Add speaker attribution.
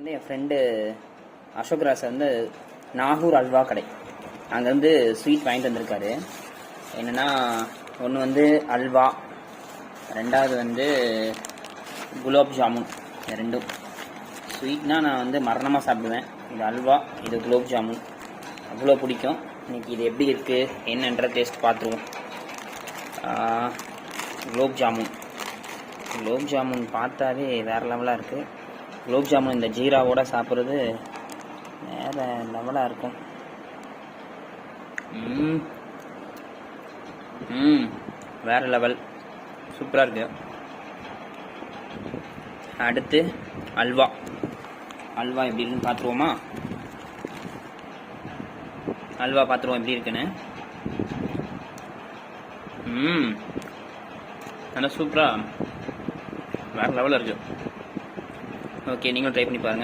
Speaker 1: வந்து என் ஃப்ரெண்டு அசோக் ராஜ் வந்து நாகூர் அல்வா கடை அங்கேருந்து ஸ்வீட் வாங்கிட்டு வந்திருக்காரு. என்னென்னா ஒன்று வந்து அல்வா, ரெண்டாவது வந்து குலாப் ஜாமுன். இது ரெண்டும் ஸ்வீட்னால் நான் வந்து மரணமாக சாப்பிடுவேன். இது அல்வா, இது குலாப் ஜாமுன், அவ்வளோ பிடிக்கும். இன்றைக்கி இது எப்படி இருக்குது என்னன்ற டேஸ்ட் பார்த்துருவோம். குலோப் ஜாமுன் பார்த்தாவே வேறு லெவலாக இருக்குது. குலோப் ஜாமுன் இந்த ஜீராவோட சாப்பிட்றது வேறு லெவலாக இருக்கும். வேறு லெவல், சூப்பராக இருக்குது. அடுத்து அல்வா எப்படி இருக்குன்னு பார்த்துருவோமா? அல்வா பார்த்துருவோம் எப்படி இருக்குன்னு. நல்லா சூப்பராக வேறு லெவலில் இருக்குது. ஓகே, நீங்களும் ட்ரை பண்ணி பாருங்கள்.